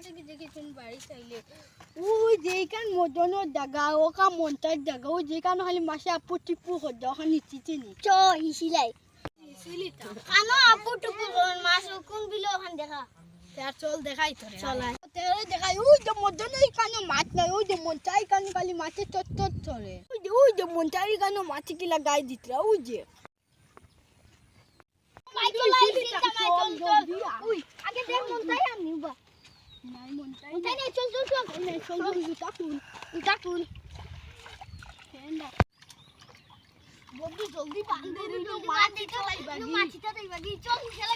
থেকে দেখি তুমি বাড়ি চাইলে ওই যেখান মদনের জায়গা ওকা মন্তার জায়গা ওই যেখানে খালি মাসে আপু টিপু হচ্ছে ওখানে নিচিতে নি চ হিসিলাই হিসিলিতা কানো আপু টিপু মাছ কোন বিলে ওখান দেখা তার চল দেখাই তোরে চলাই তোরে দেখাই ওই যে মদনের কানে মাছ নাই ওই যে মন্তাই কানে খালি মাছে চট ধরে ওই যে মন্তাই কানে মাছ কি লাগাই দিতরা ওই যে মাইকেল লাইছিস মাইকেল ওই আগে দেখ মন্তাই আনি বা নাই মন্তাই নাই চল নাই চল উঠাকুন হেন্দা বন্ধু জলদি বাঁধে রে মাছ দিতে লাইবাগি মাছিটা দেইবাগি চল খেলা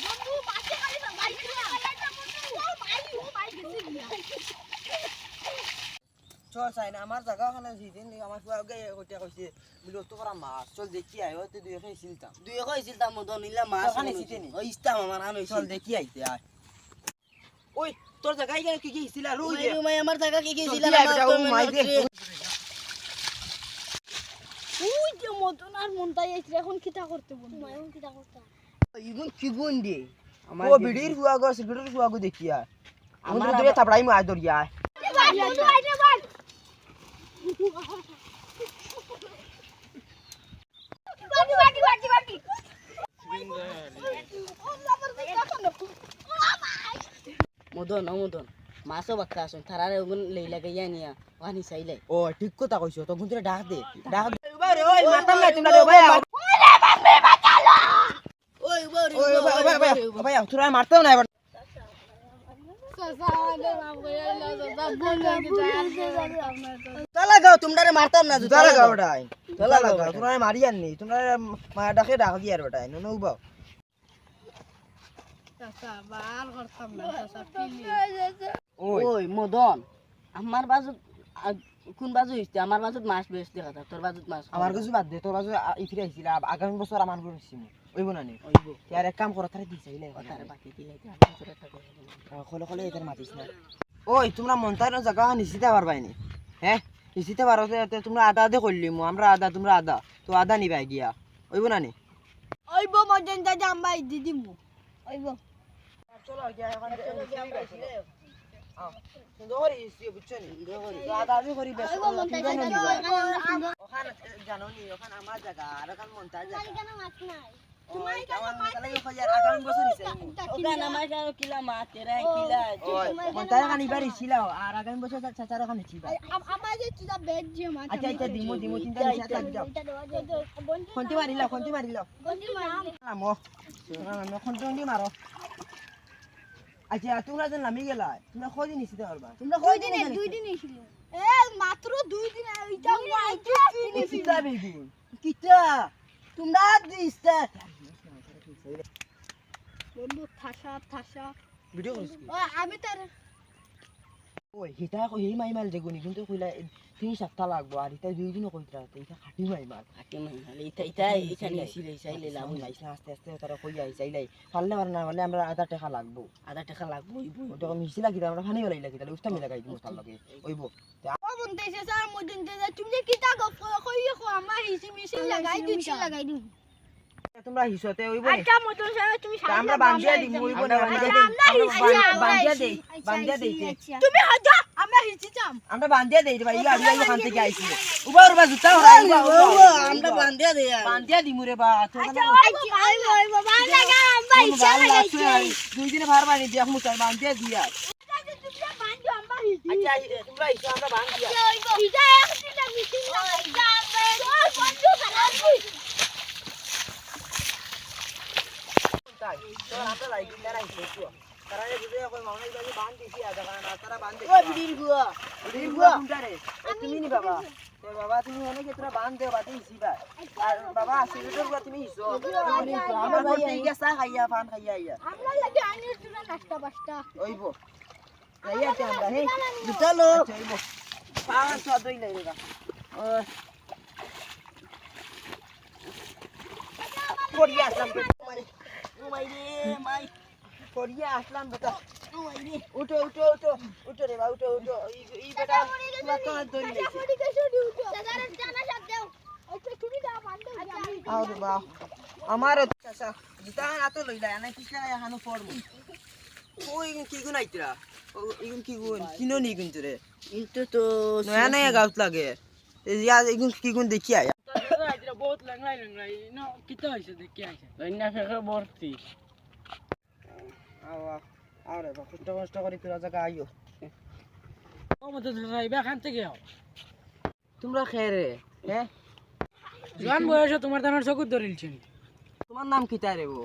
বন্ধু মাছে খালি বাইক রে ও মাই গেছে চল চাই না আমার জায়গা ওখানে যেদিন আমার ফুয়াকে কইতে কইছে বিলত করা মাছ চল দেখি আইও তুই দুই খাইছিলতাম মদন নিলা মাছ ওখানে ছিতেনি ওই ইস্তাম আমার আনো চল দেখি আইতে আয় ওই তোর জায়গা কি কি হিছিল আর ওই মাই আমার জায়গা কি কি হিছিল আমার মাই দে ওই যে মদন আর মনটাই আইছে এখন কিটা করতে বন্ধু এখন কিটা করতে ইগুন কিগুন দে আমার ও বিড়ির ফুয়া গো সিগারেটের ফুয়া গো দেখিয়া আমার দরে থাপড়াই মাই দরিয়া বন্ধু আইতে বল বাটি মদন মাছও বাক্কা আসুন থারারে ওগুন লেইলা গাইয়া নিয়া ওখানে চাইলে ও ঠিক কথা কইছো তখন তুই ডাক দে ওই মারতাম না তোমরা রে ভাই ওই ভাই তোরা মারতাও না এবার চলা গাও তোমরা রে মারতাম না চলা গাও ওটাই চলা গাও তোমরা মারিয়ান নি তোমরা মা ডাকে ডাক দিয়ার ওটাই নন উবাও ওই মদন আমার বাজুত কোন বাজু হইছে আমার বাজুত মাছ বেশ দেখা যায় তোর বাজুত মাছ আমার কাছে বাদ দে তোর বাজু ইফিরে আইছিল আগামী বছর আমার করে হইছিমু ওইব না নি ওইব আর এক কাম কর তারে দিছাইলে তারে বাকি দিলে তোর একটা কলে কলে এদের মাতিস না ওই তোমরা মন্তার জায়গা নিছিতে পারবাইনি হ্যাঁ নিছিতে পারো তোমরা আদা আদা কইলি আমরা আদা তোমরা আদা তো আদা নিবাই গিয়া ওইব না নি ওইব মদন দাদা আমাই দিদিমু ওইব চলো গিয়া এখন সুন্দর ইসি বুঝছনি আদা আমি করি বেশ ওখানে জানো নি ওখানে আমার জায়গা আর ওখানে মন্তার জায়গা কেন মাছ নাই তোমার কেমন মাছালে খয়ার আগামী বছর হইছে ওখানে আমার কাছে কিলা মাছ তেরা কিলা মন্তার কানি বাড়ি ছিল আর আগামী বছর চাচার ওখানে ছিল আমার যে তুই বেড যে মাছ আচ্ছা দিমু চিন্তা নিছা থাক যাও খন্তি মারিলা বন্ধু মার আমো খন্তি মারো আচ্ছা তোমরা যেন নামি গেলা তোমরা কয়দিন নিছিতে পারবা তোমরা কয়দিন দুই দিন ছিল মাত্র 2 দিন এইটা নিছিতা বেগুন কিটা তোমরা দিছতা বন্ধু ঠাসা ভিডিও করিস ও আমি তার ওই হিটা কই এই মাইমাল দেগুনি কিন্তু কইলা 3 সপ্তাহ লাগবো আর এটা 2 দিনও কইতরা এটা খাটি মাইমাল এটা এখানে ছিলে চাইলে লাভ নাই আস্তে আস্তে তারা কই যাই চাইলাই পারলে আর না বলে আমরা আধা টাকা লাগবো ওটা মিশি লাগি আমরা খানি গলাই লাগি তাহলে উস্তা মিলা গাই দিমু তার লাগে ওইবো ও বন্ধু এসে স্যার মদন দাদা তুমি কিটা গপ কইও আমার হিসি মিশি লাগাই দিই তোমরা হিসতে ওইবো আচ্ছা মদন স্যার তুমি আমরা বান্ধিয়া দিমু ওইবো না বান্ধিয়া দেই তুমি হাজা আমরা হিসিতাম আমরা বান্ধিয়া দেই ভাই গাড়ি আইলো খান থেকে আইছি উবা উবা জুতা হরাই উবা আমরা বান্ধিয়া দিমু রে বা আচ্ছা ওই বাবা লাগা আমরা হিসা লাগাইছি 2 দিনে ভার বানি দিয়া মুতার বান্ধিয়া দিয়া তুমি বান্ধো আমরা হিসি আচ্ছা তোমরা হিসা আমরা বান্ধিয়া হিসা একদিন মিটিং লাগাই বন্ধু খারাপ তাই তো আমরা লাইকি তারাই তো তারা বুঝে কই মামলাই বাজি বান্ধিছি আদা কারণ তারা বান্ধে ও বিড়ির গুয়া কোনটারে তুমি নি বাবা তো বাবা তুমি অনেক এতরা বান্ধ দেও বাতি হিসিবা আর বাবা সিলেটের গুয়া তুমি হিসো আমরা ভাই ইয়া সা খাইয়া পান খাইয়া ইয়া আমরা লাগে আনির জন্য নাস্তা বাস্তা ওইবো যাইয়া তে আমরা হে চলো ওইবো পাওয়া সদই লাইরা পড়িয়া আসলাম ও মাই রে মাই পড়িয়া আসলাম বেটা ও মাই রে উঠো রে বা উঠো এই বেটা তোমার তো হাত ধরি নাই সাধারণ জানা সব দাও ওই ছুরি দাও বান্ধো আও রে বা আমার আচ্ছা জুতা আতো লইলা না কিসলা এখানে পড়মু ওই কি গুণ আইতরা ইগুন কি গুণ কিনো নি কিন্তু রে কিন্তু তো নয়া নয়া গাউত লাগে ইয়া ইগুন কি গুণ দেখি আয়া আইতরা বহুত লেংলাই না কিতা হইছে দেখি আইছে লইনা ফেকে বর্তি আওয়া আরে বা কষ্ট করে তোরা জায়গা আইও ও মত যাইবা খান থেকে আও তোমরা খেরে হ্যাঁ জোয়ান বয়সে তোমার দানার চকুত ধরিলছেন তোমার নাম কি তারে বো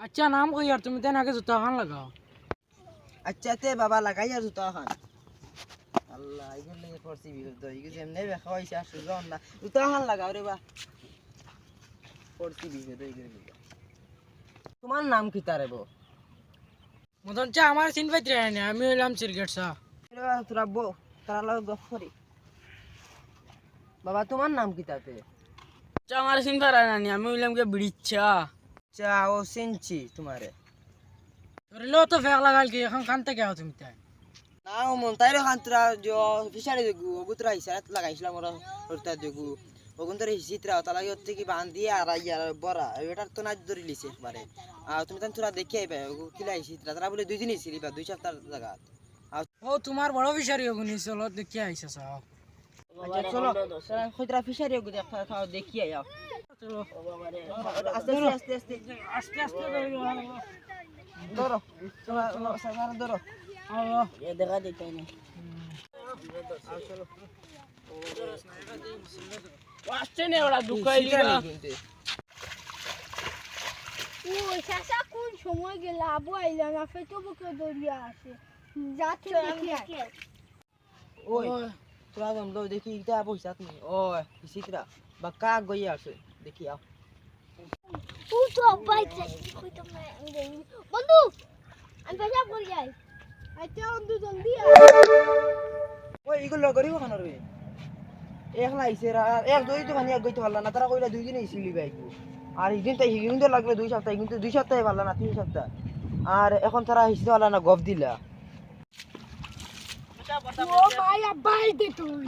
আচ্ছা নাম কই আর তুমি তেন আগে জুতা খান লাগাও আচ্ছা তে বাবা লাগাই আর জুতা খান আল্লাহ ইগুন নিয়ে পড়ছি বিরুদ্ধ ইগু যেমনে দেখা হইছে আর সুজন না জুতা খান লাগাও রে বা পড়ছি বিরুদ্ধ ইগুন তোমার নাম কি তারে বো মদন চা আমার চিন পাইতে না আমি হইলাম সিরগেট চা তোরা বো তারা লগে গপ করি বাবা তোমার নাম কি তাতে চা আমার চিন পারা না আমি হইলাম কে বিড়িচ্ছা চা ও সিনচি তোমারে ধরিলো তো ফেক লাগাল কি এখন খান থেকে আও তুমি তাই না ও মন তাইরে খান তোরা जो ফিশারি দেখু ওগুতরা হিসাব লাগাইছিলাম ওরা ওরতা দেখু ওগুন তোর হিসিতরা তালা হচ্ছে কি বাঁধ দিয়ে আর আইয়া বড়া এটার তো না ধরে লিছে একবারে আর তুমি তান তোরা দেখি আইবা কিলা হিসিতরা তারা বলে 2 দিন ছিলি বা 2 সপ্তাহ জায়গা ও তোমার বড় ফিশারি ওগুনি চলো দেখি আইছে চাও আচ্ছা চলো কইতরা ফিশারি ওগু দেখা দেখি আইয়া চলো আস্তে আস্তে আস্তে আস্তে আস্তে ধরিও ধরো চলো সারা ধরো আও এ দেখা দেখাই না আসছে নে ওরা দুকাইলি না ওই চাচা কোন সময় গেল আবু আইলা না ফেটো বুকে দরিয়া আছে যাচ্ছে দেখি আয়। ওই তোরা দম দেখি ইটা পয়সা তুমি ও হিসিতরা বা কা গইয়া আছে দেখি আও ও তো বাইক চাইছি কই তো বন্ধু আমি বাজা করি যাই আচ্ছা বন্ধু জলদি আয় ওই ইগুলো করিব কেন রে একলা আইছে আর এক দুই তো খানি এক গইতে পারলা না তারা কইলা 2 দিন আইছিলি বাইক আর ইদিন তাই হিগুন তো লাগবে 2 সপ্তাহ কিন্তু 2 সপ্তাহে পারলা না 3 সপ্তাহ আর এখন তারা হিসতে পারলা না গপ দিলা ও মায়া বাই দে তুই